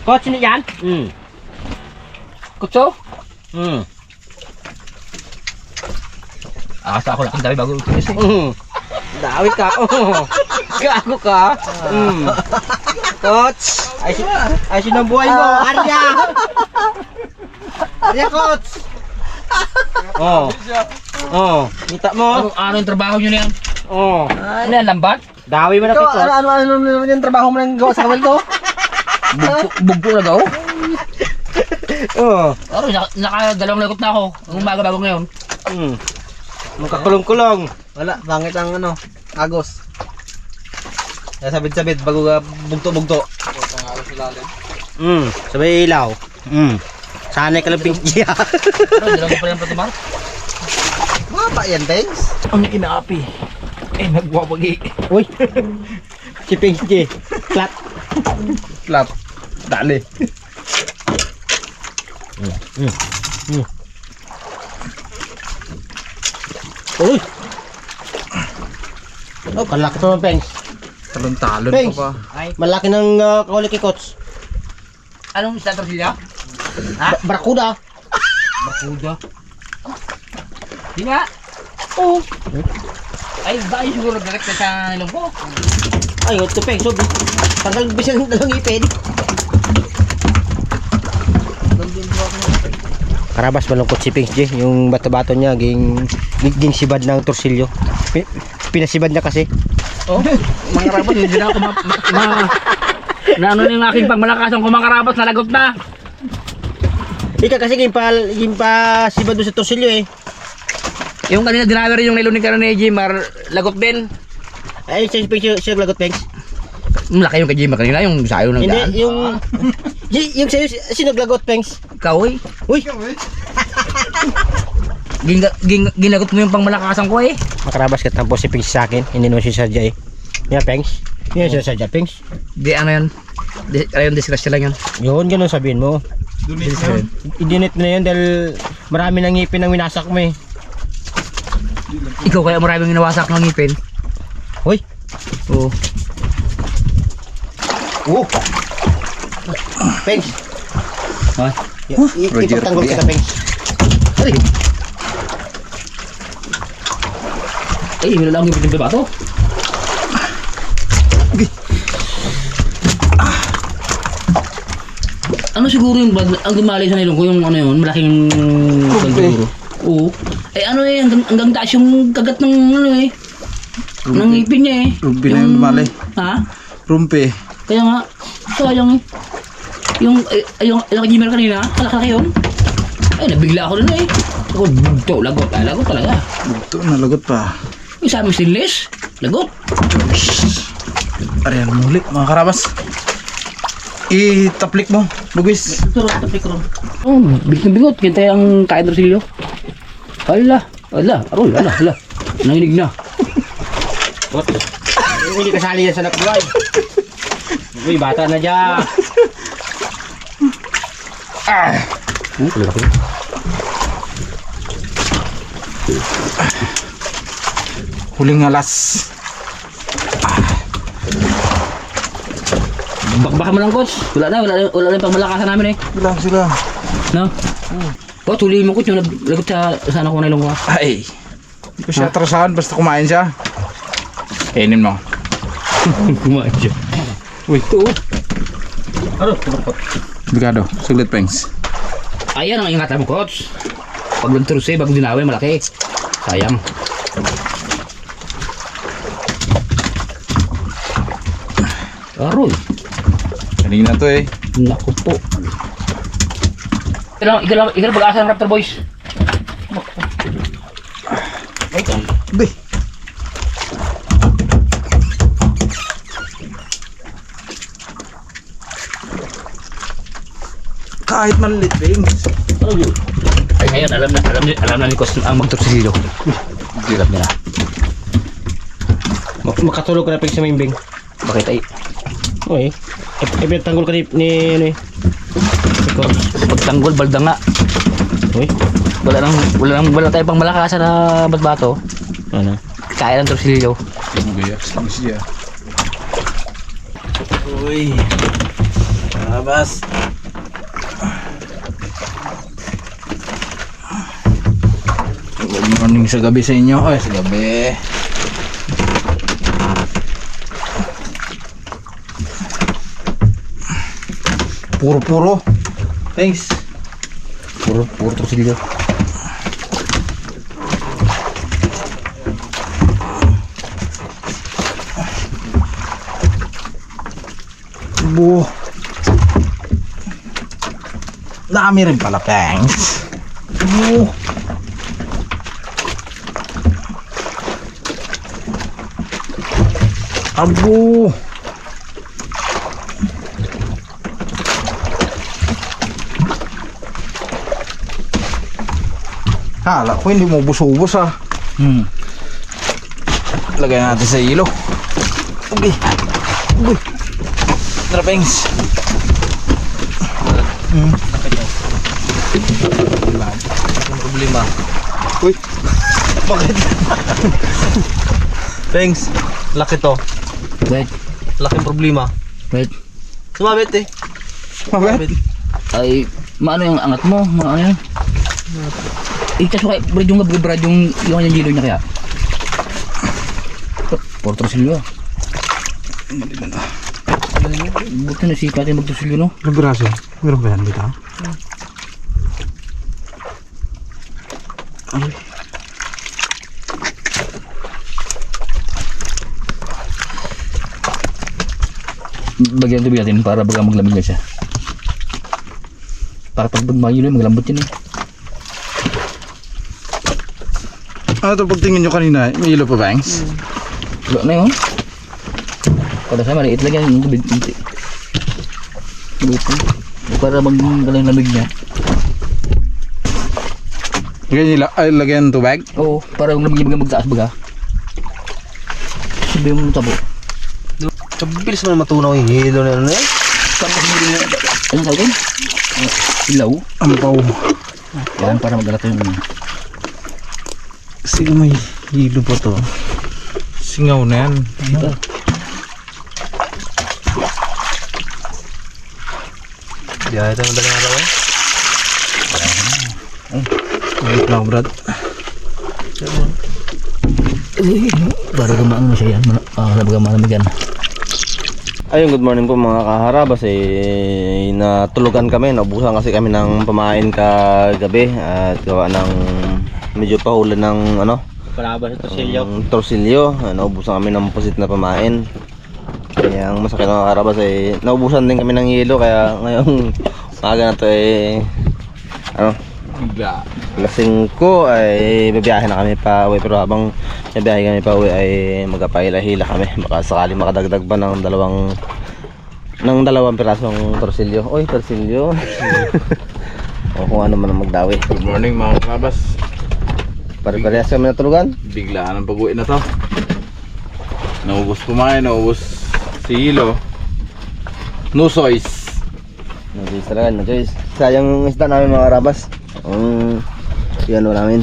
Coach, sino yan? Kutso? Asa ako lang dami bago utis eh. Dawi ka. Gago ka. Coach, ay sinubuhay mo. Arya. Arya, coach. Kita mo. Ano yung trabaho nyo niyan? Ano yan, lambat? Dawi mo na kay coach. Ano naman yung trabaho mo nang gawa sa kamay ko? Bugpo na daw? Oo. Nakadalawang lagot na ako. Ang umaga bago ngayon. Magkakulong-kulong. Wala, bangit ang agos. Kaya sabid-sabid bago bugto-bugto. Sabay ilaw. Sanay ka lang pinggiya. Dalawang pa yung patumar? Mga pa yan, thanks. Ang inaapi. Nagwawagi. Uy. Si Pinggi. Flat. Flat. Dali. Uy. Kalaki to ng Pengs. Talon-talon Pengs. pa. Malaki ng kahuli kay coach. Anong isda torsilya? Barakuda. Bakuda. Di nga? Oo. Ay, ba siguro direct na sa ilong ko? Ay, ito Pengs. So, tagal bisa ng dalawang ipin. Karabas malungkot si Pengs J. Yung bato-bato niya ging sibad ng torsilyo. Pinasibad niya kasi. Oh, mga karabas, hindi na ako na ano yung aking pagmalakasan ko mga karabas, nalagot na. Ika kasi yung pa sibad doon sa torsilyo eh. Yung kanina driver yung niluni ka ni Jimar, lagot din. Ay, siya siya lagot Pengs. Malaki yung kay Jimar kanina, yung sayo ng daan. Hindi, yung sa'yo, sino naglagot Pengs? Ikaw eh. Uy! Ginagot mo yung pangmalakasan ko eh. Makarabas ka tampo si Pengs sa akin. Hindi naman siya sadya eh. Yan Pengs. Yan siya sadya Pengs. Di ano yun. Ano yung disgrasya lang yun. Yun, ganun sabihin mo. Idinit na yun dahil marami ng ngipin ang winasak mo eh. Ikaw kaya maraming ginawasak ng ngipin. Uy! Oo. Pengs! Ha? Ipagtanggol kita Pengs. Ay! Ay, hindi lang ngipin yung bato. Ano siguro yung ang gumali sa nilong ko yung ano yun, malaking siguro. Oo. Eh ano eh, hanggang taas yung kagat ng ano eh. Ng ngipin niya eh. Rumpi na yung lumali. Ha? Rumpi. Kaya nga, sayang eh. Yung Jimmer kanina, kalaki yun. Ay, nabigla ako rin eh. Ako, bugto, lagot talaga. Bugto na, lagot pa. Yung sa amin stainless, lagot. Ariyan, mulik mga karabas. I-taplik mo, bugwis. Ito, tapik ron. Oh, bigot na bigot, kintay ang kain Rosilio. Ala. Nanginig na. What? Hindi kasali yan sa nakbuhay. Uy, bata na dyan. Kalaki. Huling alas. Baka mo lang, coach. Wala na yung pangmalakasan namin eh. Bilang sila. No? Coach, huliin mo, coach, yung lagot sa sana ko na ilong ko. Ay. Hindi ko siya atrasahan basta kumain siya. Kainin mo. Kumain siya. Uy. Ito. Ano? Bigado. Saglit, Pengs. Ayan ang ingatan mo, coach. Pag lanturus eh, bago dinawi, malaki. Sayang. Aroy. Kanina to eh. Naku po. Ikaw lang pag-asa ng Raptor Boys. Wait lang. Be. Kahit maliit, Pengs. Ano yun? Ay ngayon, alam na ni Coach ang magtursilyo. Hirap nila. Makatulog ka na Pengs sa mimbing. Bakit ay? Uy. Ipinagtanggol ka ni ano eh. Pagtanggol, balda nga. Uy. Wala tayong pang malakasan na batbato. Ano? Kaya ng torsilyo. Gayas lang siya. Uy. Labas. Good morning sa gabi sa inyo. Ay, sa gabi. Puro. Thanks. Puro torsilyo. Bu. Dami rin pala, thanks. Bu. Abu. Hala ko hindi mo ubos-ubos ah. Lagay natin sa ilo. Okay. Uy. Tara, pengs. Ang problema. Uy. Bakit? Thanks. Laki to. Wait, Laking problema. wait. Sumabit eh. Mabet? Ay, maano yung angat mo? Maano yun? Kaso kay Brad yung yelo niya kaya. Portrosilyo. Buti na sikat yung magtrosilyo, no? Ilang braso? Meron ba yan dito? Ay. Bagyan tubig natin para baga maglamig na siya. Para pag magmayilo maglambot yun eh. Ano to pagtingin nyo kanina? May ilo pa, Bangs? Wala na yun. Kada sa maliit lang yan yung tubig. Para maglalang lamig niya. Lagyan ng tubig? Oo, para yung lamig magtaas baga. Sabi mo tabo. Bilis mo na matunaw yung hilo na ano eh. Ano tawag yun? Ilaw. Ampaw. Yan para magalata yung Sige, may hilo pa to. Singaw na yan. ito. Diyan ito ang dalang araw eh. Wait lang, Brad. Para gumaan mo siya yan. Malamig yan. Ayun, good morning po mga kaharabas. Natulugan kami, naubusan kasi kami ng pamain kagabi at gawa ng medyo pahulan ng palabas sa torsilyo. Naubusan kami ng pusit na pamain. Kaya ang masakit mga kaharabas naubusan din kami ng yelo, kaya ngayong umaga na to Bigla. lasing ko ay babiyahe na kami pa uwi, pero habang babiyahe kami pa uwi ay magpahila-hila kami, baka sakali makadagdag pa ng dalawang pirasong torsilyo. Oy, torsilyo. O kung ano man ang magdawi. Good morning, mga kalabas. Pare-parehas kami natulugan. Biglaan ang pag-uwi na to. Naubos kumain, naubos si hilo. No choice. No-choice talaga, no-choice. Sayang yung isda namin mga karabas. Yan namin.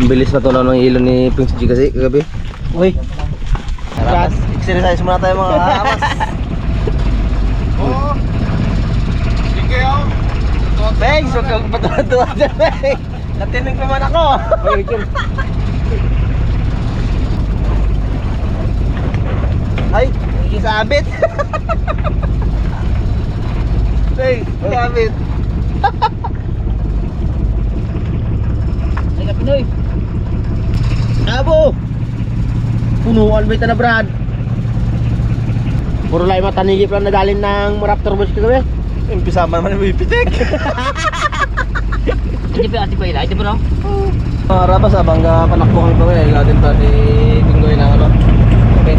Ang bilis na tunaw ng hilo ni Prince G kasi kagabi. Uy, karabas, exercise muna tayo mga karabas. Oo. Sige ako. Thanks, huwag kang patuwa dyan, Beng. Natinig naman ako. Ay, isabit. Thanks, isabit. Ay ka Pinoy. Abo! Punuan ba ito na, Brad? Puro lang matanigip lang nadalin ng Raptor Boys kagabi. Umpisa man naman yung pipitik. Hindi pa ati pa ila. Ito pa no? Mga rabas, abang panakbo kami pa rin. Ilatin pa si Tinggoy ng okay.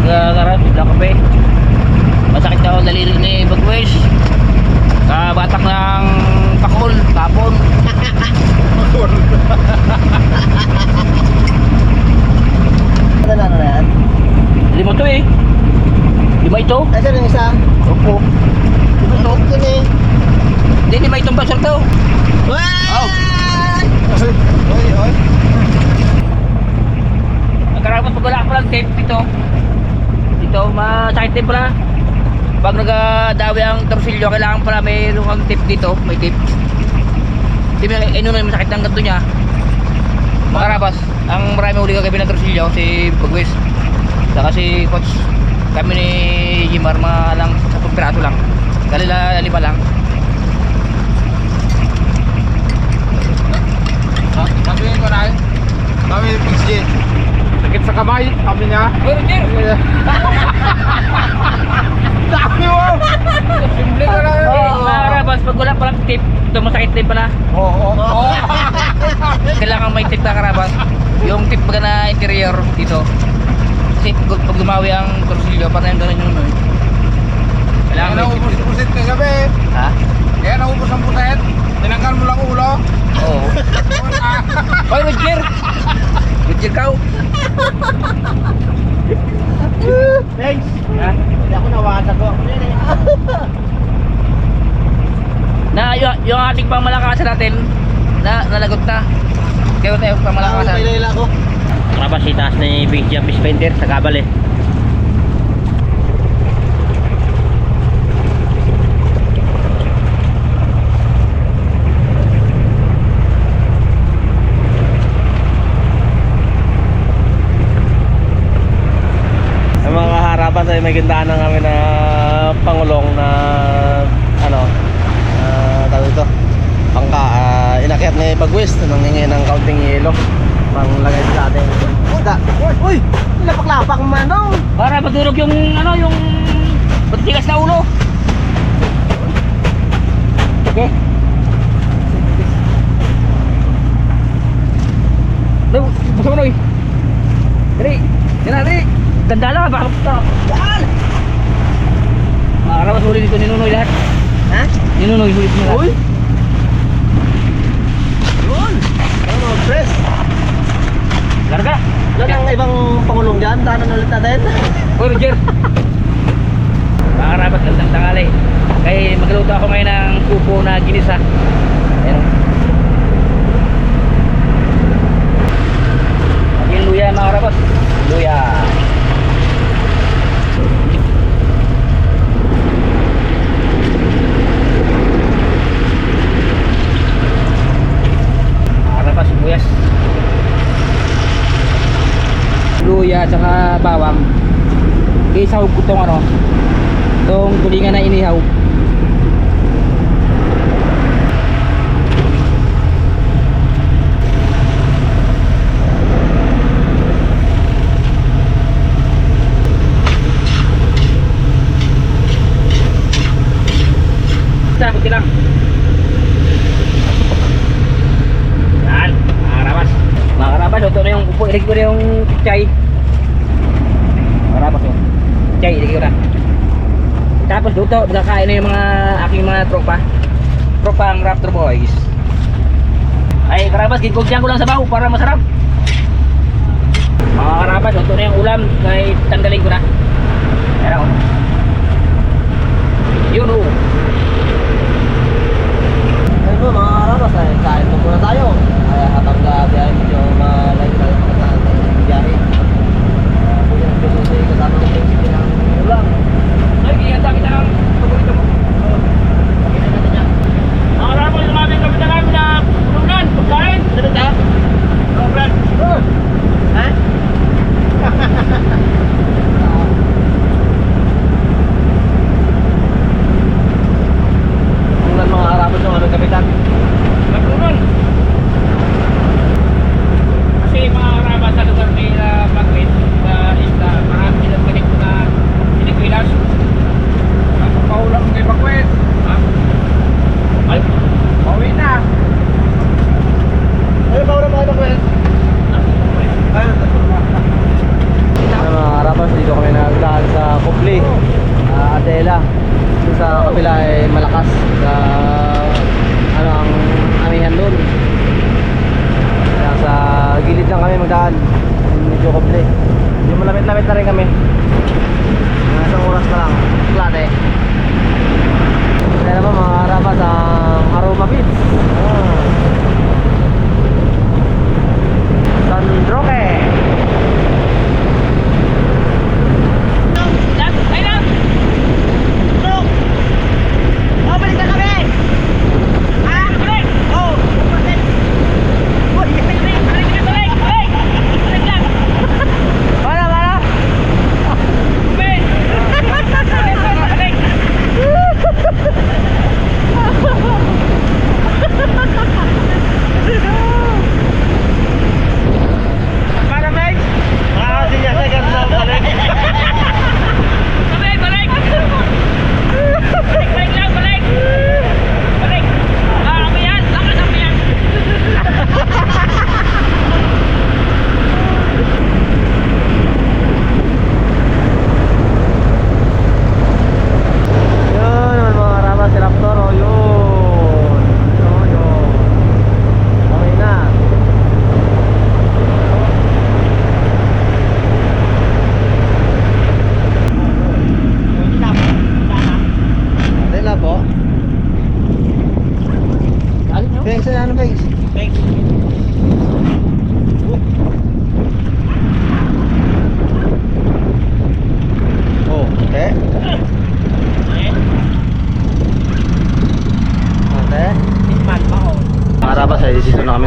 Karat, bigla kape. Masakit daw ang daliri ni Bagwes. Kabatak ng pakol, tapon. Ano na yan? 5 to eh. 5 ito? Nasaan yung isa? Opo. Ito? Ito eh. Hindi, 5 itong basar to. Wow! Oy. Ang karapat pag wala pa lang tape ito. masakit din pala. Pag nagadawi ang torsilyo, kailangan pala mayroong kang tip dito, may tip. Hindi mo yung masakit ng ganito niya. Mga karabas, ang marami huli kagabi ng torsilyo, si Bagwis. Saka si Coach, kami ni Jimar, mga lang 10 piraso lang. Kalila 5 lang. Sabihin ko na kami ni PJ. Sakit sa kamay, kami niya. Dami mo! Simple ko na yun. Mga karabas, pag wala palang tip, ito masakit din pala. Oo. Kailangan may tip na karabas. Yung tip baga na interior dito. Kasi pag lumawi ang torsilyo, parang yung gano'n yung ano. Kailangan Kaya may tip. naubos-ubusit ka gabi. Ha? Kaya naubos ang puset. Tinanggal mo lang ulo. Oo. Hoy, Roger! Roger ka. Thanks. Ha? Hindi ako nawatag ko. Na yung ating pangmalakasan natin, nalagot na. Kaya tayo pangmalakasan. Kailala ko. Tapos itaas ni Big Jump Spender sa kabal eh. Ang mga harapan ay may gintaan na kami na pangulong na ano tawag ito pangka inakyat ni Bagwis nanghingi ng kaunting yelo panglagay sa ating isda. Uy! Lapak-lapak manong! Para madurog yung ano, yung matigas na ulo. Okay. Daw, basta mo noy. Dali, yan na, dali. Ganda lang, baka magpunta. Yan! Makakarawas huli dito ni Nunoy lahat. Ha? Ni Nunoy huli dito lahat. Uy! Yun! Ano, press! Larga. Wala nang ibang pangulong dyan, tanan ulit natin. Uy, Roger. Makakarawas, gandang tangali. Kaya magluto ako ngayon ng pupo na ginisa. Ayan. Lagyan luya mga karabas. Luya. Mga karabas, sibuyas. Luya at saka bawang. Isahog ko itong ano, itong tulingan na inihaw. Isa, kunti lang. Yan, mga karabas. Mga karabas, ito na yung upo. Ilagay ko na yung chay. Mga karabas, oh. Chay, ilagay ko na. Tapos dito, magkakain na yung mga aking mga tropa. Tropa ang Raptor Boys. Ay, karabas, ginugyan ko lang sa baho para masarap. Mga karabas, ito na yung ulam. Kahit tanggalin ko na. Ayan ako. Yun o. Ayun po mga karabas, ay kain po muna tayo. Ay habang biyahe medyo malayo tayo makataan ng biyahe. Pwede ng pinusi kasama ng pinusi ng ulam. Ay, gihanda kita ng paborito mo. Pakita natin yan. Mga karabas, lumabing kami na namin na pulunan, pagkain. Sabi ka? Oo, Brad. Ha? Ulan mga karabas yung ano kapitan. Pagpulunan. Kasi mga karabas sa lugar may Bagwis, sa isla, marami silang ganito na sinikwilas. Ako paulang kay Bakwet. Ha? Ay, Pauwi na. Ayun ba ulan mga kapatid? Ayun. Mga karabas, dito kami nagdaan sa Kubli, Adela. Yung sa kapila ay malakas sa ano ang amihan doon. Kaya sa gilid lang kami magdaan. Medyo Kubli. Yung malapit-lapit na rin kami. Mga isang oras na lang. Plate. Kaya naman mga karabas ang Aroma Beach. San Roque.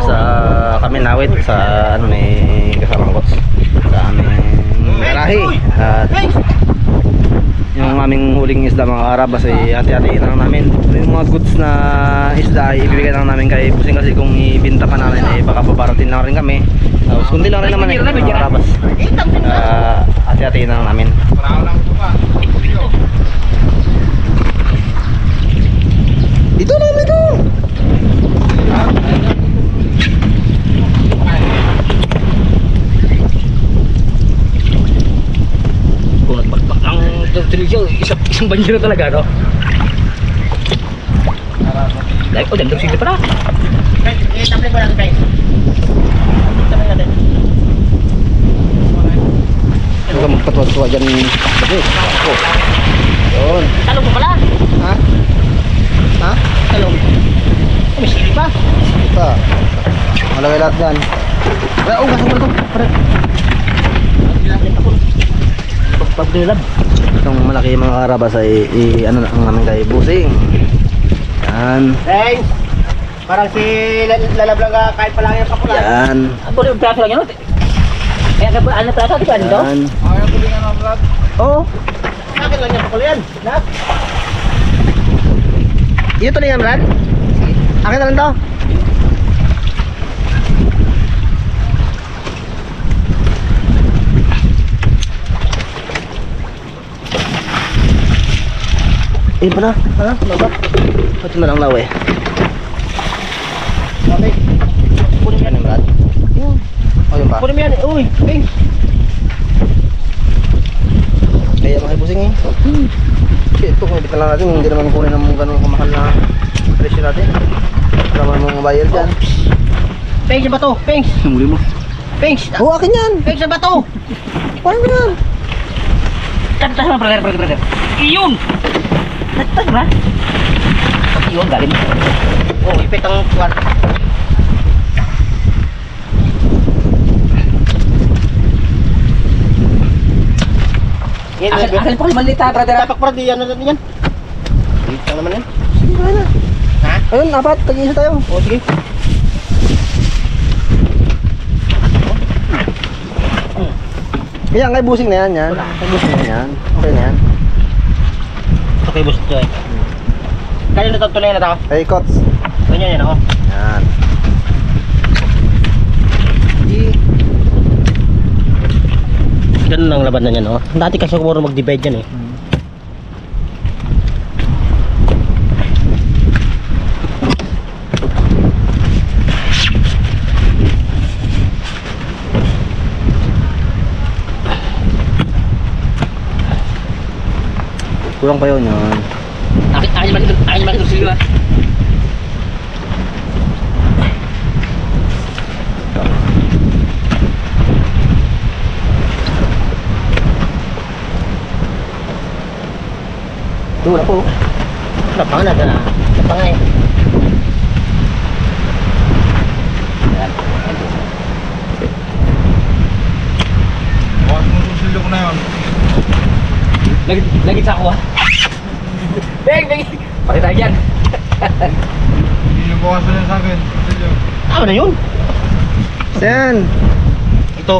sa kami nawit sa ano ni kasamang kots sa aming garahe at yung aming huling isda mga karabas ay hati-hatiin lang namin. Yung mga goods na isda ay ibibigay lang namin kay Busing kasi kung ibinta pa namin ay baka babaratin lang rin kami. Tapos kundi lang rin naman eh mga karabas. Hati-hatiin lang namin. Dito na dito. Kung nagpagpak ang torsilyo, isang banyo na talaga, no? Like, oh, dyan torsilyo pala. Itaplay ko lang guys. Itaplay natin. Huwag ka magpatuwa-tuwa dyan. Kasi, ako. Yun. Talong mo pala. Ha? Ha? Talong. Oh, may sili pa. Ito. Malagay lahat dyan. Kaya, oh, gasang mo ito. Pare. Pagdilab. Itong malaki mga karabas ay ano na ang namin kay Busing. Yan. Thanks. Parang si lalablang ka kahit pa lang yung kapula. Yan. Ang puli yung plato lang yun, no? Kaya ka ano plato, di ba nito? Yan. Ayaw ko din ano, Brad. Oh. Akin lang yung kapula yan. Lahat. Ito na yan, Brad. Akin na lang to. Eh pala, ha? Laba? Ito na lang lawe. Okay. Punin yan, Brad. Yun. Oh, yun pa. Kunin mo yan. Uy, thanks. Kaya mga Busing eh. Ito, kung ibitan lang natin, hindi naman kunin ng ganun kamahal na presyo natin. Para naman mabayar dyan. Thanks na ba to? Thanks. Huli mo. Thanks. Oh, akin yan! Thanks na ba to? Paano mo yan? Kantas na, brother. Iyon! Kantas ba? Iyon, galing. Oh, ipit ang kuwan. Yan, Akin po, maliit ha, brother. Tapak pa di ano natin yan. Ito naman yan. Sige, kaya na. Ha? Ayun, apat. Tag-iisa tayo. Oh, sige. Kaya kay Busing na yan, yan. Kay Busing na yan. Okay na yan. Okay, boss ito eh. Kaya na tunay na to. Kay Kots. Ganyan yan ako. Yan. Ganun ang laban na yan, oh. Dati kasi ako marunong mag-divide yan eh. Kulang pa yun, yan. Akin naman ito sila. Ito na po. Napanga na. Napanga eh. Huwag mo susilyo ko na yun. Lagi sa ako, ha? Beng! Pakita tayo dyan. Hindi nyo bukasan yan sa akin. Susilyo. Tama na yun. Sen. Ito.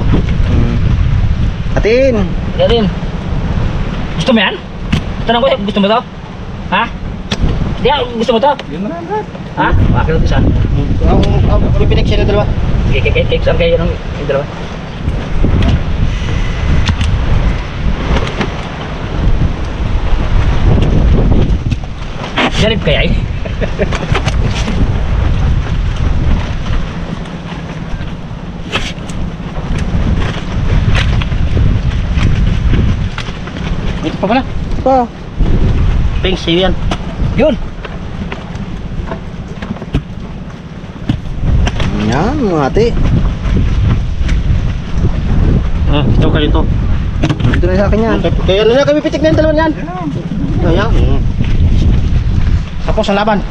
Atin. Galing. Gusto mo yan? Tanong ko, gusto mo to? Ha? Hindi, gusto mo to? Yun na lang, Brad. Ha? Akin lang isa. Ang pipinik siya na dalawa. Cake, saan kayo ng dalawa? Galip kaya eh. Ito pa pala. Pa. Thanks, sa'yo yan. Yun! Yan, mga ate. Ito kayo to. Dito na sa akin yan. Kaya na kami pitik na yung dalawa yan. Ayan. Tapos ang laban.